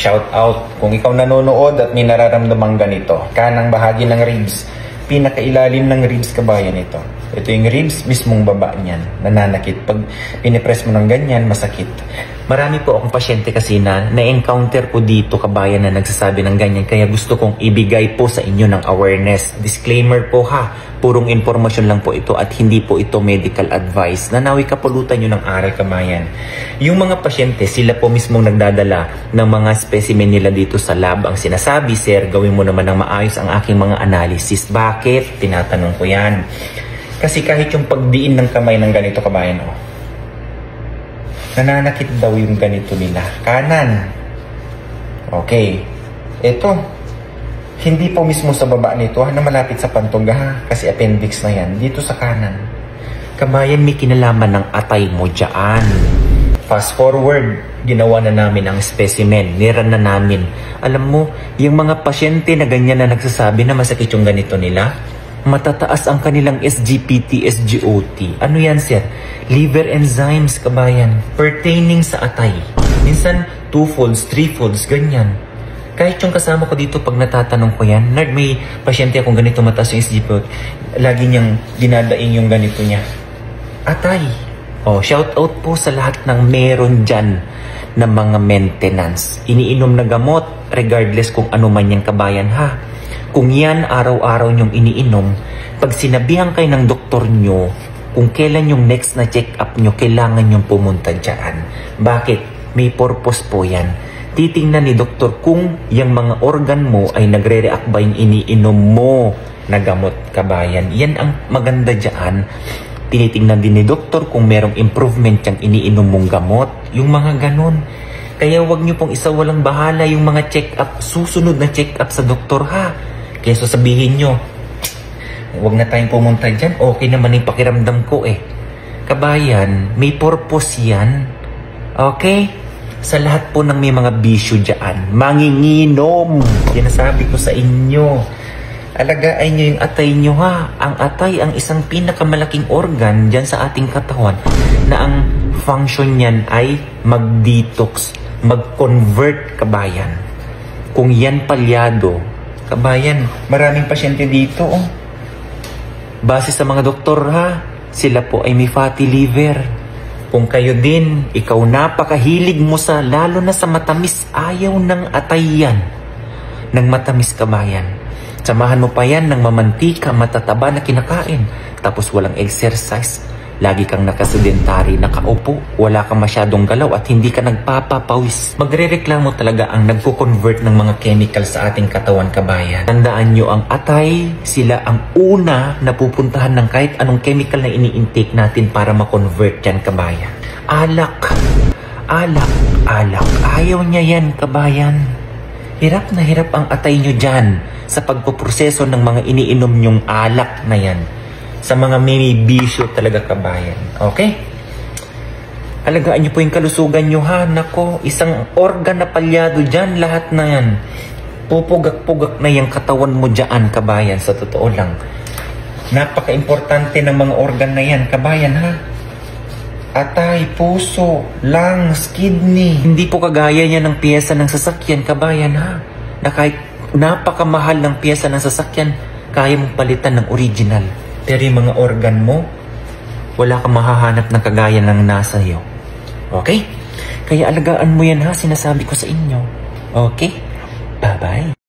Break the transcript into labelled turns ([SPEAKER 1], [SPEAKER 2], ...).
[SPEAKER 1] shout out kung ikaw nanonood at may nararamdamang ganito. Kanang bahagi ng ribs, pinakailalim ng ribs kabayan ito. Ito yung ribs, mismong baba niyan, nananakit. Pag pinipress mo ng ganyan, masakit. Marami po akong pasyente kasi na-encounter ko dito kabayan na nagsasabi ng ganyan. Kaya gusto kong ibigay po sa inyo ng awareness. Disclaimer po ha, purong informasyon lang po ito at hindi po ito medical advice. Nanawi kapulutan nyo ng aral kabayan. Yung mga pasyente, sila po mismong nagdadala ng mga specimen nila dito sa lab. Ang sinasabi, sir, gawin mo naman ng maayos ang aking mga analysis. Bakit? Tinatanong ko yan. Kasi kahit yung pagdiin ng kamay ng ganito kabayan, nananakit daw yung ganito nila. Kanan. Okay. Ito. Hindi po mismo sa baba nito, na malapit sa pantog kasi appendix na yan. Dito sa kanan. Kabayan, may kinalaman ng atay mo dyan. Fast forward, ginawa na namin ang specimen. Niran na namin. Alam mo, yung mga pasyente na ganyan na nagsasabi na masakit yung ganito nila, matataas ang kanilang SGPT, SGOT. Ano yan, sir? Liver enzymes, kabayan. Pertaining sa atay. Minsan, 2 folds, 3 folds, ganyan. Kahit yung kasama ko dito, pag natatanong ko yan, Nerd, may pasyente akong ganito mataas yung SGPT, lagi niyang dinadaing yung ganito niya. Atay. Shout out po sa lahat ng meron dyan na mga maintenance. Iniinom na gamot, regardless kung ano man yung kabayan, ha? Kung yan araw-araw nyong iniinom, pag sinabihan kayo ng doktor nyo, kung kailan yung next na check-up nyo, kailangan nyong pumunta dyan. Bakit? May purpose po yan. Titingnan ni doktor kung yung mga organ mo ay nagre-react ba yung iniinom mo na gamot kabayan. Yan ang maganda dyan. Tinitingnan din ni doktor kung merong improvement yung iniinom mong gamot. Yung mga ganon. Kaya wag nyo pong isawalang bahala yung mga check-up, susunod na check-up sa doktor ha. Kaya sasabihin nyo, huwag na tayong pumunta dyan. Okay naman yung pakiramdam ko eh. Kabayan, may purpose yan. Okay? Sa lahat po ng may mga bisyo dyan, manginginom. Yan nasabi ko sa inyo. Alagaan nyo yung atay nyo ha. Ang atay ang isang pinakamalaking organ dyan sa ating katawan na ang function niyan ay mag-detox, mag-convert kabayan. Kung yan palyado, kabayan, maraming pasyente dito. Base sa mga doktor ha, sila po ay may fatty liver. Kung kayo din, ikaw napakahilig mo sa, lalo na sa matamis, ayaw ng atay yan. Ng matamis kabayan. Samahan mo pa yan ng mamantika, matataba na kinakain. Tapos walang exercise. Lagi kang nakasedentary, nakaupo, wala kang masyadong galaw at hindi ka nagpapapawis. Magrereklamo talaga ang nagko-convert ng mga chemical sa ating katawan kabayan. Tandaan nyo ang atay, sila ang una na pupuntahan ng kahit anong chemical na ini-intake natin para ma-convert yan kabayan. Alak. Ayaw niya yan kabayan. Hirap na hirap ang atay nyo dyan sa pagpuproseso ng mga iniinom nyong alak na yan. Sa mga mini bisyo talaga kabayan. Okay? Alagaan nyo po yung kalusugan nyo ha. Nako, isang organ na palyado dyan. Lahat na yan. Pupugak-pugak na yung katawan mo dyan kabayan. Sa totoo lang. Napaka-importante ng mga organ na yan kabayan ha. Atay, puso, lungs, kidney. Hindi po kagaya niya ng piyesa ng sasakyan kabayan ha. Na kahit napakamahal ng piyesa ng sasakyan, kaya mong palitan ng original. Pero yung mga organ mo, wala kang mahahanap ng kagaya ng nasa iyo. Okay? Kaya alagaan mo yan ha, sinasabi ko sa inyo. Okay? Bye-bye.